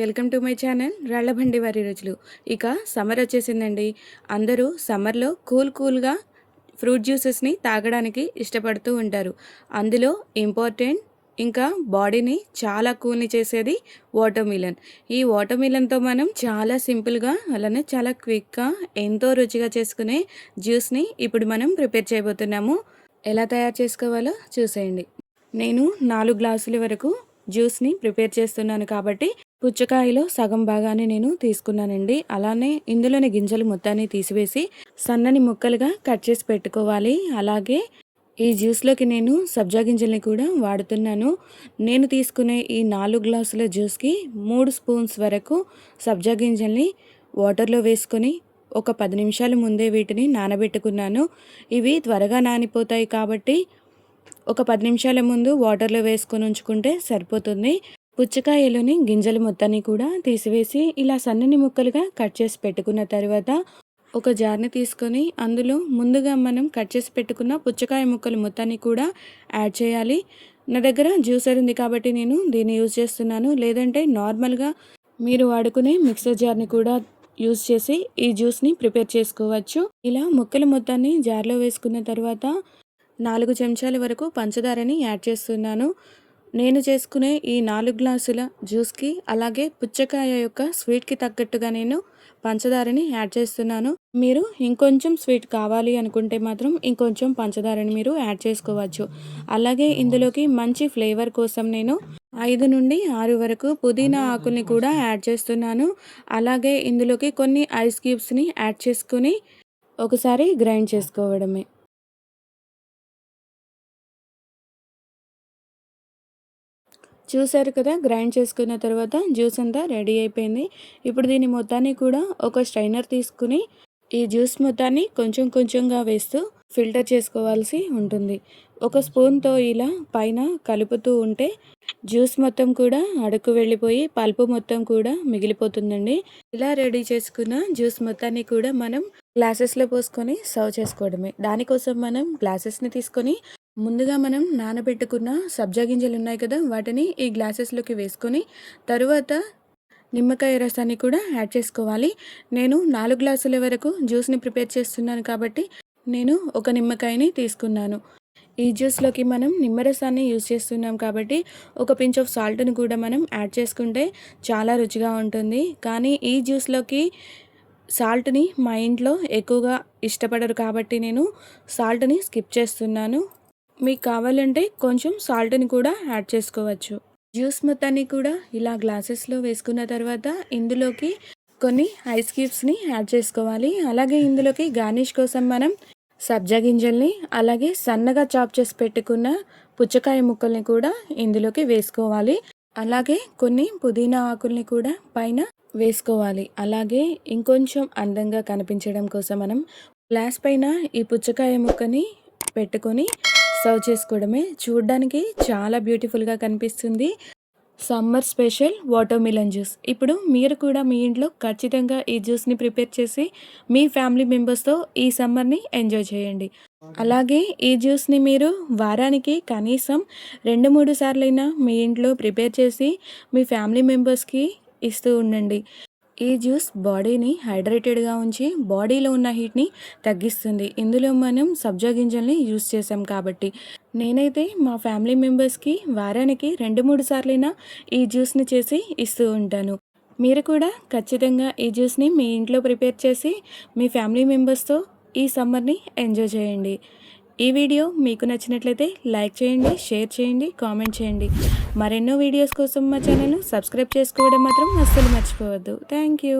Welcome to my channel రాళ్ళబండి వారి రుచులు. ఇక సమ్మర్ వచ్చేసిందండి. అందరూ సమ్మర్లో కూల్గా ఫ్రూట్ జ్యూసెస్ని తాగడానికి ఇష్టపడుతూ ఉంటారు. అందులో ఇంపార్టెంట్ ఇంకా బాడీని చాలా కూల్ని చేసేది వాటర్ మిలన్. ఈ వాటర్ మిలన్తో మనం చాలా సింపుల్గా అలానే చాలా క్విక్గా ఎంతో రుచిగా చేసుకునే జ్యూస్ని ఇప్పుడు మనం ప్రిపేర్ చేయబోతున్నాము. ఎలా తయారు చేసుకోవాలో చూసేయండి. నేను 4 గ్లాసుల వరకు జ్యూస్ని ప్రిపేర్ చేస్తున్నాను కాబట్టి పుచ్చకాయలో సగం భాగాన్ని నేను తీసుకున్నానండి. అలానే ఇందులోని గింజలు మొత్తాన్ని తీసివేసి సన్నని ముక్కలుగా కట్ చేసి పెట్టుకోవాలి. అలాగే ఈ జ్యూస్లోకి నేను సబ్జా గింజల్ని కూడా వాడుతున్నాను. నేను తీసుకునే ఈ 4 గ్లాసుల జ్యూస్కి 3 స్పూన్స్ వరకు సబ్జా గింజల్ని వాటర్లో వేసుకొని ఒక 10 నిమిషాల ముందే వీటిని నానబెట్టుకున్నాను. ఇవి త్వరగా నానిపోతాయి కాబట్టి ఒక 10 నిమిషాల ముందు వాటర్లో వేసుకొని ఉంచుకుంటే సరిపోతుంది. పుచ్చకాయలోని గింజలు మొత్తాన్ని కూడా తీసివేసి ఇలా సన్నని ముక్కలుగా కట్ చేసి పెట్టుకున్న తర్వాత ఒక జార్ని తీసుకొని అందులో ముందుగా మనం కట్ చేసి పెట్టుకున్న పుచ్చకాయ ముక్కలు మొత్తాన్ని కూడా యాడ్ చేయాలి. నా దగ్గర జ్యూసర్ ఉంది కాబట్టి నేను దీన్ని యూజ్ చేస్తున్నాను. లేదంటే నార్మల్గా మీరు వాడుకునే మిక్సర్ జార్ని కూడా యూజ్ చేసి ఈ జ్యూస్ని ప్రిపేర్ చేసుకోవచ్చు. ఇలా ముక్కల మొత్తాన్ని జార్లో వేసుకున్న తర్వాత 4 చెంచాల వరకు పంచదారని యాడ్ చేస్తున్నాను. నేను చేసుకునే ఈ 4 గ్లాసుల జ్యూస్కి అలాగే పుచ్చకాయ యొక్క స్వీట్కి తగ్గట్టుగా నేను పంచదారని యాడ్ చేస్తున్నాను. మీరు ఇంకొంచెం స్వీట్ కావాలి అనుకుంటే మాత్రం ఇంకొంచెం పంచదారని మీరు యాడ్ చేసుకోవచ్చు. అలాగే ఇందులోకి మంచి ఫ్లేవర్ కోసం నేను 5 నుండి 6 వరకు పుదీనా ఆకుల్ని కూడా యాడ్ చేస్తున్నాను. అలాగే ఇందులోకి కొన్ని ఐస్ క్యూబ్స్ని యాడ్ చేసుకుని ఒకసారి గ్రైండ్ చేసుకోవడమే. చూసారు కదా, గ్రైండ్ చేసుకున్న తర్వాత జ్యూస్ అంతా రెడీ అయిపోయింది. ఇప్పుడు దీని మొత్తాన్ని కూడా ఒక స్ట్రైనర్ తీసుకుని ఈ జ్యూస్ మొత్తాన్ని కొంచెం కొంచెంగా వేస్తూ ఫిల్టర్ చేసుకోవాల్సి ఉంటుంది. ఒక స్పూన్తో ఇలా పైన కలుపుతూ ఉంటే జ్యూస్ మొత్తం కూడా అడుగు వెళ్ళిపోయి పల్పు మొత్తం కూడా మిగిలిపోతుందండి. ఇలా రెడీ చేసుకున్న జ్యూస్ మొత్తాన్ని కూడా మనం గ్లాసెస్లో పోసుకొని సర్వ్ చేసుకోవడమే. దానికోసం మనం గ్లాసెస్ని తీసుకొని ముందుగా మనం నానబెట్టుకున్న సబ్జా గింజలు ఉన్నాయి కదా, వాటిని ఈ గ్లాసెస్లోకి వేసుకొని తరువాత నిమ్మకాయ రసాన్ని కూడా యాడ్ చేసుకోవాలి. నేను 4 గ్లాసుల వరకు జ్యూస్ని ప్రిపేర్ చేస్తున్నాను కాబట్టి నేను ఒక నిమ్మకాయని తీసుకున్నాను. ఈ జ్యూస్లోకి మనం నిమ్మరసాన్ని యూజ్ చేస్తున్నాం కాబట్టి ఒక పించ్ ఆఫ్ సాల్ట్ని కూడా మనం యాడ్ చేసుకుంటే చాలా రుచిగా ఉంటుంది. కానీ ఈ జ్యూస్లోకి సాల్ట్ని మా ఇంట్లో ఎక్కువగా ఇష్టపడరు కాబట్టి నేను సాల్ట్ని స్కిప్ చేస్తున్నాను. మీకు కావాలంటే కొంచెం సాల్ట్ని కూడా యాడ్ చేసుకోవచ్చు. జ్యూస్ మొత్తాన్ని కూడా ఇలా గ్లాసెస్లో వేసుకున్న తర్వాత ఇందులోకి కొన్ని ఐస్ క్యూబ్స్ని యాడ్ చేసుకోవాలి. అలాగే ఇందులోకి గార్నిష్ కోసం మనం సబ్జా గింజల్ని అలాగే సన్నగా చాప్ చేసి పెట్టుకున్న పుచ్చకాయ ముక్కల్ని కూడా ఇందులోకి వేసుకోవాలి. అలాగే కొన్ని పుదీనా ఆకుల్ని కూడా పైన వేసుకోవాలి. అలాగే ఇంకొంచెం అందంగా కనిపించడం కోసం మనం గ్లాస్ పైన ఈ పుచ్చకాయ ముక్కని పెట్టుకొని సర్వ్ చేసుకోవడమే. చూడడానికి చాలా బ్యూటిఫుల్గా కనిపిస్తుంది. Summer special water melon juice. ఇప్పుడు మీరు కూడా మీ ఇంట్లో ఖచ్చితంగా ఈ జ్యూస్ని ప్రిపేర్ చేసి మీ ఫ్యామిలీ మెంబర్స్తో ఈ సమ్మర్ని ఎంజాయ్ చేయండి. అలాగే ఈ జ్యూస్ని మీరు వారానికి కనీసం 2-3 సార్లైనా మీ ఇంట్లో ప్రిపేర్ చేసి మీ ఫ్యామిలీ మెంబర్స్కి ఇస్తూ ఉండండి. ఈ జ్యూస్ బాడీని హైడ్రేటెడ్గా ఉంచి బాడీలో ఉన్న హీట్ని తగ్గిస్తుంది. ఇందులో మనం సబ్జా గింజల్ని యూస్ చేసాం కాబట్టి నేనైతే మా ఫ్యామిలీ మెంబర్స్కి వారానికి 2-3 సార్లైనా ఈ జ్యూస్ని చేసి ఇస్తూ ఉంటాను. మీరు కూడా ఖచ్చితంగా ఈ జ్యూస్ని మీ ఇంట్లో ప్రిపేర్ చేసి మీ ఫ్యామిలీ మెంబర్స్తో ఈ సమ్మర్ని ఎంజాయ్ చేయండి. ఈ వీడియో మీకు నచ్చినట్లయితే లైక్ చేయండి, షేర్ చేయండి, కామెంట్ చేయండి. మరెన్నో వీడియోస్ కోసం మా ఛానల్ను సబ్స్క్రైబ్ చేసుకోవడం మాత్రం అస్సలు మర్చిపోవద్దు. Thank you.